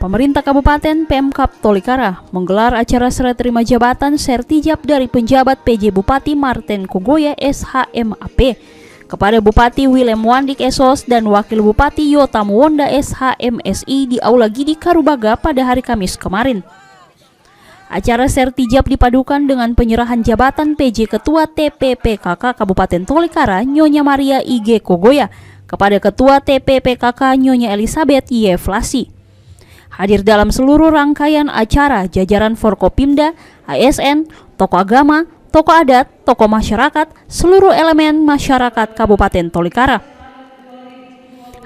Pemerintah Kabupaten Pemkab Tolikara menggelar acara serah terima jabatan sertijab dari penjabat PJ Bupati Marten Kogoya SHMAP kepada Bupati Willem Wandik SOS dan Wakil Bupati Yotam Wonda SHMSI di Aula Gidi Karubaga pada hari Kamis kemarin. Acara sertijab dipadukan dengan penyerahan jabatan PJ Ketua TPPKK Kabupaten Tolikara Nyonya Maria IG Kogoya kepada Ketua TPPKK Nyonya Elizabeth Yeflasi. Hadir dalam seluruh rangkaian acara jajaran Forkopimda, ASN, tokoh agama, tokoh adat, tokoh masyarakat, seluruh elemen masyarakat Kabupaten Tolikara.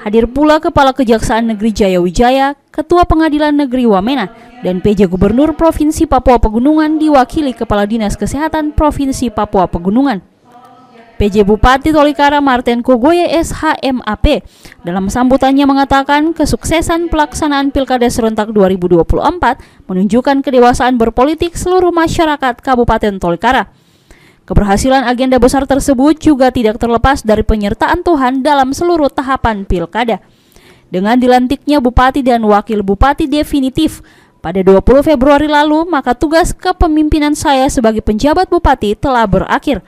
Hadir pula Kepala Kejaksaan Negeri Jayawijaya, Ketua Pengadilan Negeri Wamena, dan PJ Gubernur Provinsi Papua Pegunungan diwakili Kepala Dinas Kesehatan Provinsi Papua Pegunungan. PJ Bupati Tolikara Marten Kogoya SHMAP dalam sambutannya mengatakan kesuksesan pelaksanaan Pilkada Serentak 2024 menunjukkan kedewasaan berpolitik seluruh masyarakat Kabupaten Tolikara. Keberhasilan agenda besar tersebut juga tidak terlepas dari penyertaan Tuhan dalam seluruh tahapan Pilkada. Dengan dilantiknya Bupati dan Wakil Bupati definitif pada 20 Februari lalu, maka tugas kepemimpinan saya sebagai penjabat Bupati telah berakhir.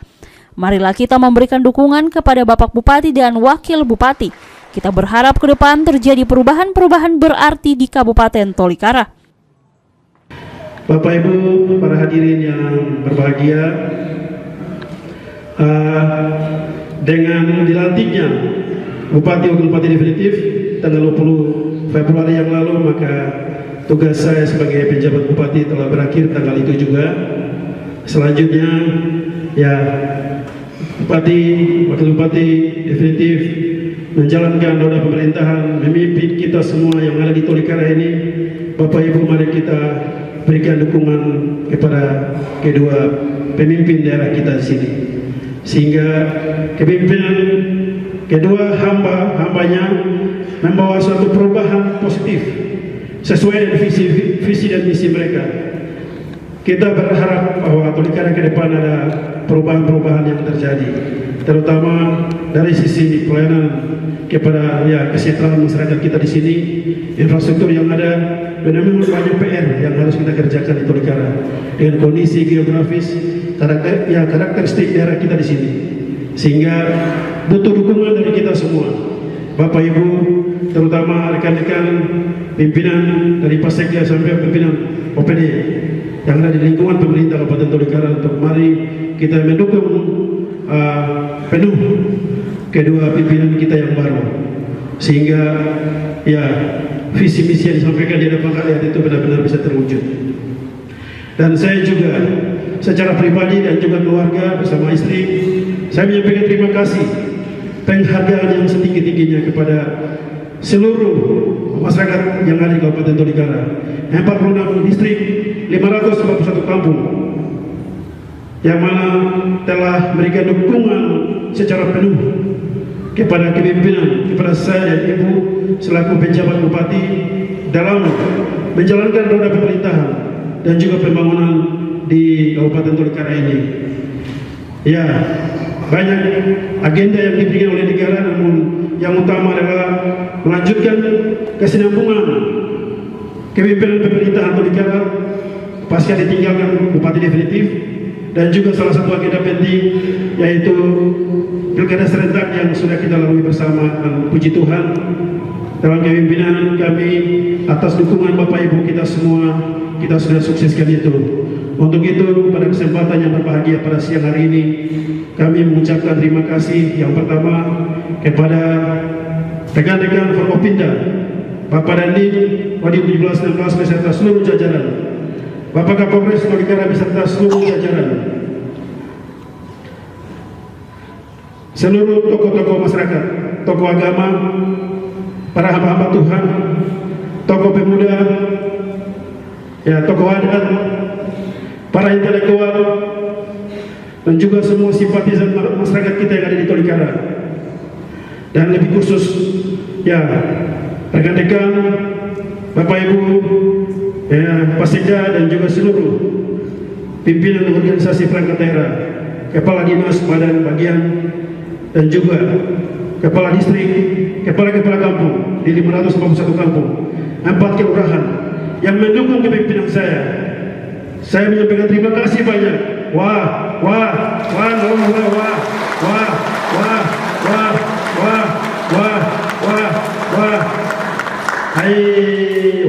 Marilah kita memberikan dukungan kepada Bapak Bupati dan Wakil Bupati. Kita berharap ke depan terjadi perubahan-perubahan berarti di Kabupaten Tolikara. Bapak Ibu, para hadirin yang berbahagia, dengan dilantiknya Bupati Wakil Bupati definitif tanggal 20 Februari yang lalu, maka tugas saya sebagai penjabat Bupati telah berakhir tanggal itu juga. Selanjutnya, ya, Bupati, Wakil Bupati definitif menjalankan roda pemerintahan, memimpin kita semua yang ada di Tolikara ini. Bapak Ibu, mari kita berikan dukungan kepada kedua pemimpin daerah kita di sini, sehingga kepemimpinan kedua hambanya membawa suatu perubahan positif sesuai dengan visi dan misi mereka. Kita berharap bahwa Tolikara ke depan ada perubahan-perubahan yang terjadi, terutama dari sisi pelayanan kepada kesejahteraan masyarakat kita di sini, infrastruktur yang ada, dan memang banyak PR yang harus kita kerjakan di Tolikara dengan kondisi geografis, karakteristik daerah kita di sini, sehingga butuh dukungan dari kita semua, Bapak Ibu, terutama rekan-rekan pimpinan dari Pasekja sampai pimpinan OPD yang ada di lingkungan pemerintah Kabupaten Tolikara, untuk mari kita mendukung penuh kedua pimpinan kita yang baru, sehingga visi misi yang disampaikan di hadapan rakyat itu benar-benar bisa terwujud. Dan saya juga secara pribadi dan juga keluarga bersama istri, saya menyampaikan terima kasih, penghargaan yang setinggi-tingginya kepada seluruh masyarakat yang ada di Kabupaten Tolikara, 46 distrik, 541 kampung, yang mana telah memberikan dukungan secara penuh kepada kepemimpinan, kepada saya dan Ibu selaku penjabat Bupati dalam menjalankan roda pemerintahan dan juga pembangunan di Kabupaten Tolikara ini. Ya, banyak agenda yang diberikan oleh negara, namun yang utama adalah melanjutkan kesinambungan kepemimpinan pemerintahan Tolikara pasca ditinggalkan Bupati definitif, dan juga salah satu agenda penting yaitu Pilkada Serentak yang sudah kita lalui bersama, dan puji Tuhan dalam kepemimpinan kami atas dukungan Bapak Ibu kita semua, kita sudah sukseskan itu. Untuk itu, pada kesempatan yang berbahagia pada siang hari ini, kami mengucapkan terima kasih yang pertama kepada rekan-rekan Forkopimda, Bapak Dandim, Wadim 1716 beserta seluruh jajaran, Bapak Kapolres Tolikara beserta seluruh jajaran, seluruh tokoh-tokoh masyarakat, tokoh agama, para hamba-hamba Tuhan, tokoh pemuda, tokoh adat, para intelektual, dan juga semua simpatisan masyarakat kita yang ada di Tolikara. Dan lebih khusus, rekan-rekan, Bapak Ibu, Pasekja dan juga seluruh pimpinan organisasi perangkat daerah, kepala dinas, badan bagian, dan juga kepala distrik, kepala kampung di 541 kampung, 4 kelurahan, yang mendukung kepemimpinan saya. Saya menyampaikan terima kasih banyak. Wah, wah, wah, wah, wah, wah, wah, wah, wah, wah, wah, wah, wah. Hai,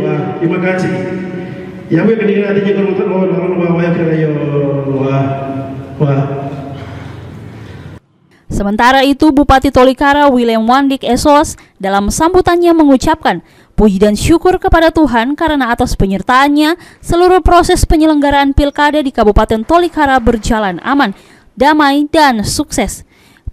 wah, terima kasih. Ya, gue kedengaran hatinya kalau orang bawa ya kira wah, wah. Sementara itu, Bupati Tolikara William Wandik Esos dalam sambutannya mengucapkan puji dan syukur kepada Tuhan karena atas penyertaannya seluruh proses penyelenggaraan pilkada di Kabupaten Tolikara berjalan aman, damai, dan sukses.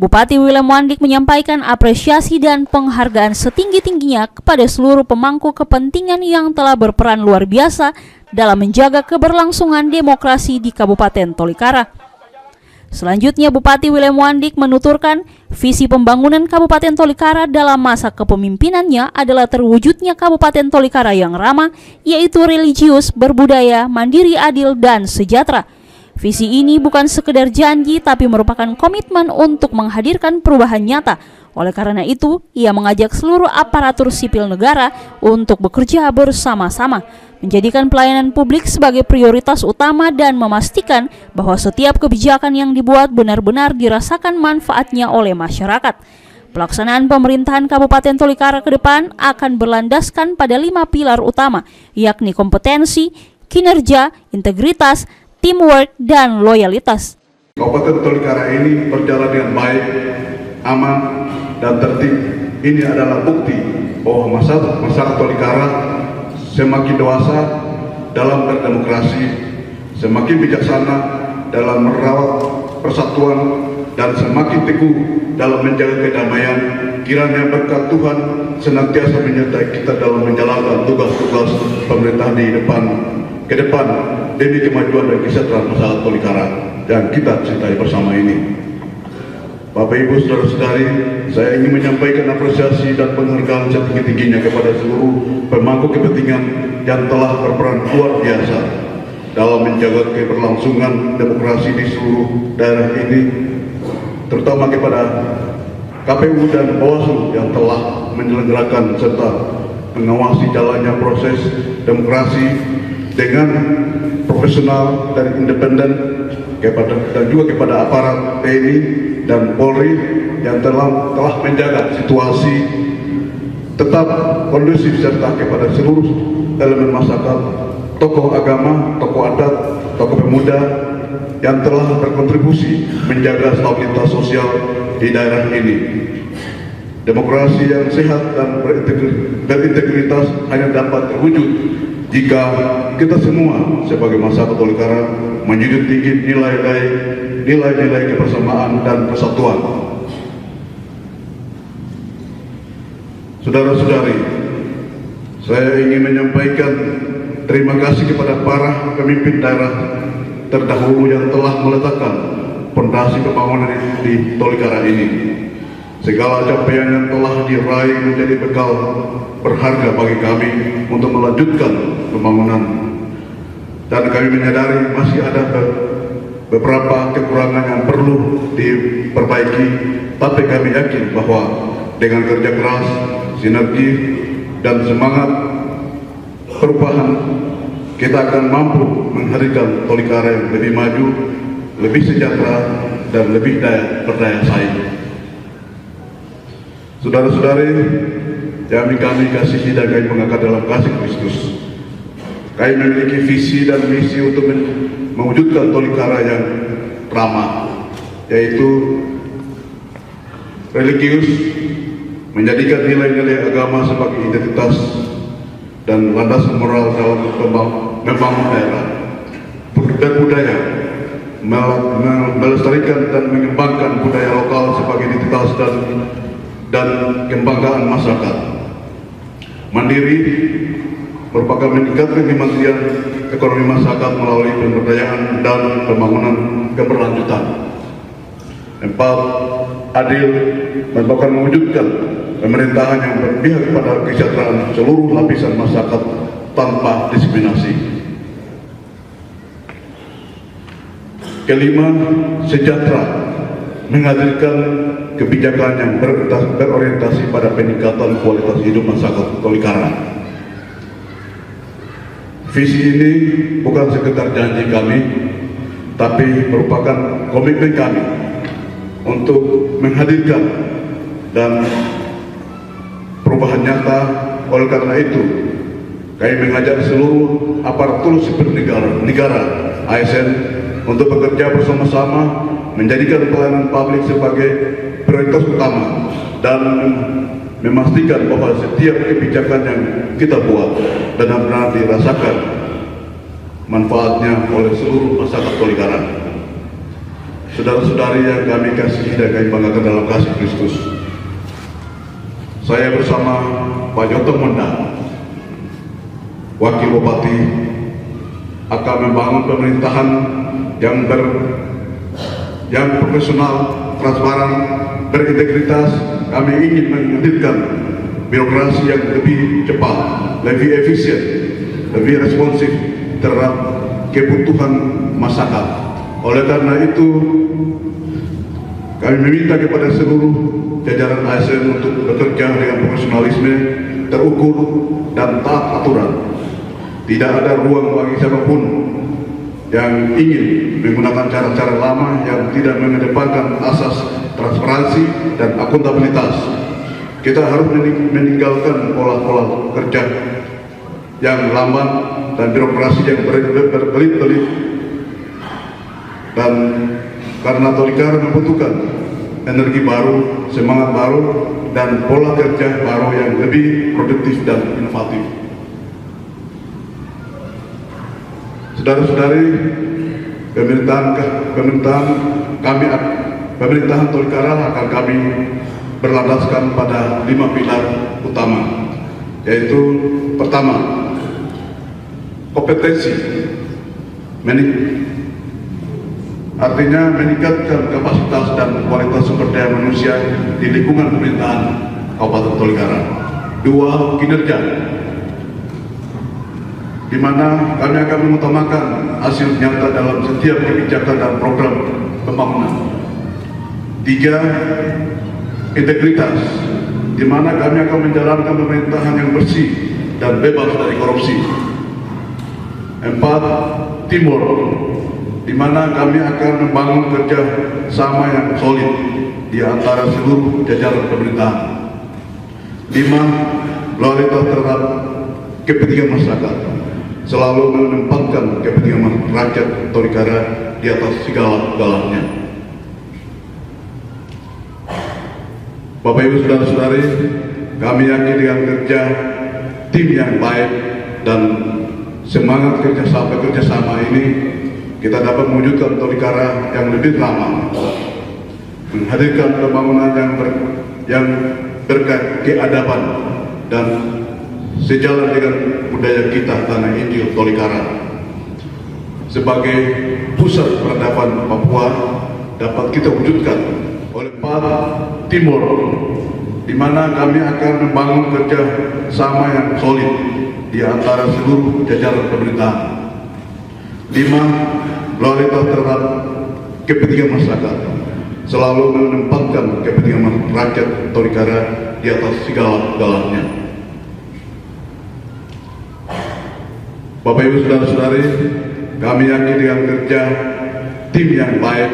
Bupati William Wandik menyampaikan apresiasi dan penghargaan setinggi-tingginya kepada seluruh pemangku kepentingan yang telah berperan luar biasa dalam menjaga keberlangsungan demokrasi di Kabupaten Tolikara. Selanjutnya, Bupati William Wandik menuturkan visi pembangunan Kabupaten Tolikara dalam masa kepemimpinannya adalah terwujudnya Kabupaten Tolikara yang ramah, yaitu religius, berbudaya, mandiri, adil, dan sejahtera. Visi ini bukan sekedar janji, tapi merupakan komitmen untuk menghadirkan perubahan nyata. Oleh karena itu, ia mengajak seluruh aparatur sipil negara untuk bekerja bersama-sama, menjadikan pelayanan publik sebagai prioritas utama dan memastikan bahwa setiap kebijakan yang dibuat benar-benar dirasakan manfaatnya oleh masyarakat. Pelaksanaan pemerintahan Kabupaten Tolikara ke depan akan berlandaskan pada 5 pilar utama, yakni kompetensi, kinerja, integritas, teamwork, dan loyalitas. Kabupaten Tolikara ini berjalan dengan baik, aman, dan tertib. Ini adalah bukti bahwa masyarakat Tolikara semakin dewasa dalam berdemokrasi, semakin bijaksana dalam merawat persatuan, dan semakin teguh dalam menjaga kedamaian. Kiranya berkat Tuhan senantiasa menyertai kita dalam menjalankan tugas-tugas pemerintah ke depan demi kemajuan dan kesejahteraan masyarakat Tolikara yang kita cintai bersama ini. Bapak Ibu Saudara-saudari, saya ingin menyampaikan apresiasi dan penghargaan setinggi-tingginya kepada seluruh pemangku kepentingan yang telah berperan luar biasa dalam menjaga keberlangsungan demokrasi di seluruh daerah ini, terutama kepada KPU dan Bawaslu yang telah menyelenggarakan serta mengawasi jalannya proses demokrasi dengan profesional dan independen, dan juga kepada aparat TNI dan Polri yang telah menjaga situasi tetap kondusif, serta kepada seluruh elemen masyarakat, tokoh agama, tokoh adat, tokoh pemuda yang telah berkontribusi menjaga stabilitas sosial di daerah ini. Demokrasi yang sehat dan berintegritas hanya dapat terwujud jika kita semua sebagai masyarakat Tolikara menjunjung tinggi nilai-nilai kebersamaan dan persatuan. Saudara-saudari, saya ingin menyampaikan terima kasih kepada para pemimpin daerah terdahulu yang telah meletakkan fondasi pembangunan di Tolikara ini. Segala capaian yang telah diraih menjadi bekal berharga bagi kami untuk melanjutkan pembangunan. Dan kami menyadari masih ada beberapa kekurangan yang perlu diperbaiki, tapi kami yakin bahwa dengan kerja keras, sinergi, dan semangat perubahan, kita akan mampu menghadirkan Tolikara yang lebih maju, lebih sejahtera, dan lebih berdaya saing. Saudara-saudari, yang kami kasihi dan kami mengangkat dalam kasih Kristus, kami memiliki visi dan misi untuk mewujudkan Tolikara yang ramah, yaitu religius, menjadikan nilai-nilai agama sebagai identitas dan landasan moral dalam membangun daerah, berbudaya, melestarikan dan mengembangkan budaya lokal sebagai identitas dan kebanggaan masyarakat. Mandiri merupakan meningkatkan kemandirian ekonomi masyarakat melalui pemberdayaan dan pembangunan keberlanjutan. 4. Adil merupakan mewujudkan pemerintahan yang berpihak kepada kesejahteraan seluruh lapisan masyarakat tanpa diskriminasi. 5. Sejahtera menghadirkan kebijakan yang berorientasi pada peningkatan kualitas hidup masyarakat Tolikara. Visi ini bukan sekedar janji kami, tapi merupakan komitmen kami untuk menghadirkan dan perubahan nyata. Oleh karena itu, kami mengajak seluruh aparatur sipil negara ASN untuk bekerja bersama-sama menjadikan pelayanan publik sebagai prioritas utama dan memastikan bahwa setiap kebijakan yang kita buat benar-benar dirasakan manfaatnya oleh seluruh masyarakat Tolikara. Saudara-saudari yang kami kasihi dan kami banggakan dalam kasih Kristus, saya bersama Pak Joto Monda, Wakil Bupati, akan membangun pemerintahan yang profesional, transparan, berintegritas. Kami ingin menghadirkan birokrasi yang lebih cepat, lebih efisien, lebih responsif terhadap kebutuhan masyarakat. Oleh karena itu, kami meminta kepada seluruh jajaran ASN untuk bekerja dengan profesionalisme, terukur, dan taat aturan. Tidak ada ruang bagi siapapun yang ingin menggunakan cara-cara lama yang tidak mengedepankan asas transparansi dan akuntabilitas. Kita harus meninggalkan pola-pola kerja yang lambat dan birokrasi yang berbelit-belit. Dan karena Tolikara membutuhkan energi baru, semangat baru, dan pola kerja baru yang lebih produktif dan inovatif. Saudara-saudari, pemerintahan Tolikara akan kami berlandaskan pada 5 pilar utama, yaitu pertama, kompetensi, artinya meningkatkan kapasitas dan kualitas sumber daya manusia di lingkungan pemerintahan Kabupaten Tolikara. 2, kinerja, di mana kami akan mengutamakan hasil nyata dalam setiap kebijakan dan program pembangunan. 3, integritas, di mana kami akan menjalankan pemerintahan yang bersih dan bebas dari korupsi. 4, teamwork, di mana kami akan membangun kerja sama yang solid di antara seluruh jajaran pemerintahan. 5, loyalitas terhadap kepentingan masyarakat, selalu menempatkan kepentingan rakyat Tolikara di atas segala-galanya. Bapak Ibu saudara-saudari, kami yakin dengan kerja tim yang baik dan semangat kerjasama ini, kita dapat mewujudkan Tolikara yang lebih ramah, menghadirkan pembangunan yang berkeadaban dan sejalan dengan budaya kita tanah Injil Tolikara. Sebagai pusat peradaban Papua dapat kita wujudkan oleh 4, timur, di mana kami akan membangun kerja sama yang solid di antara seluruh jajaran pemerintahan. 5, loyalitas terhadap kepentingan masyarakat, selalu menempatkan kepentingan rakyat Tolikara di atas segala-galanya. Bapak Ibu saudara-saudari, kami yakin dengan kerja tim yang baik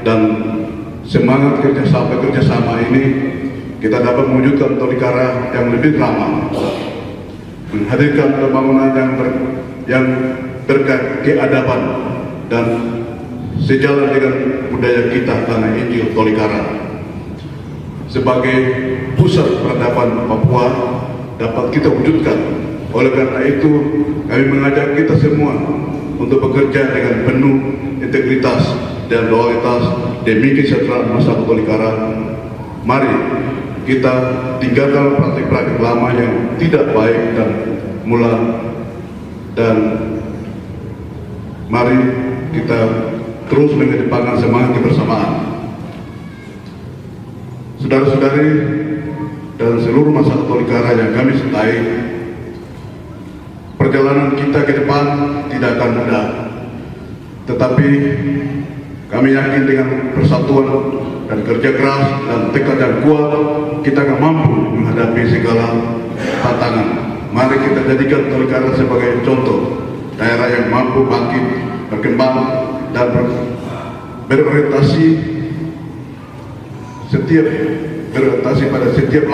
dan semangat kerjasama ini, kita dapat mewujudkan Tolikara yang lebih ramah, menghadirkan pembangunan yang berkeadaban dan sejalan dengan budaya kita tanah Injil Tolikara. Sebagai pusat peradaban Papua dapat kita wujudkan. Oleh karena itu, kami mengajak kita semua untuk bekerja dengan penuh integritas dan loyalitas demi kesejahteraan masyarakat Tolikara. Mari kita tinggalkan praktik-praktik lama yang tidak baik dan mari kita terus mengedepankan semangat kebersamaan. Saudara-saudari dan seluruh masyarakat Tolikara yang kami cintai, perjalanan kita ke depan tidak akan mudah, tetapi kami yakin dengan persatuan dan kerja keras dan tekad yang kuat, kita akan mampu menghadapi segala tantangan. Mari kita jadikan Tolikara sebagai contoh daerah yang mampu bangkit, berkembang, dan berorientasi pada setiap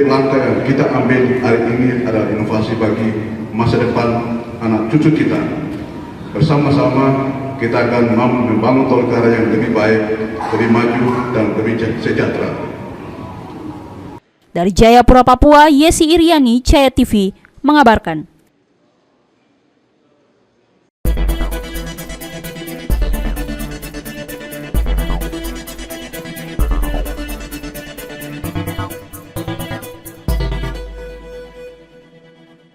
langkah yang kita ambil hari ini adalah inovasi bagi masa depan anak cucu kita. Bersama-sama kita akan mampu membangun Tolikara yang lebih baik, lebih maju, dan lebih sejahtera. Dari Jayapura, Papua, Yesi Iriani, Jaya TV mengabarkan.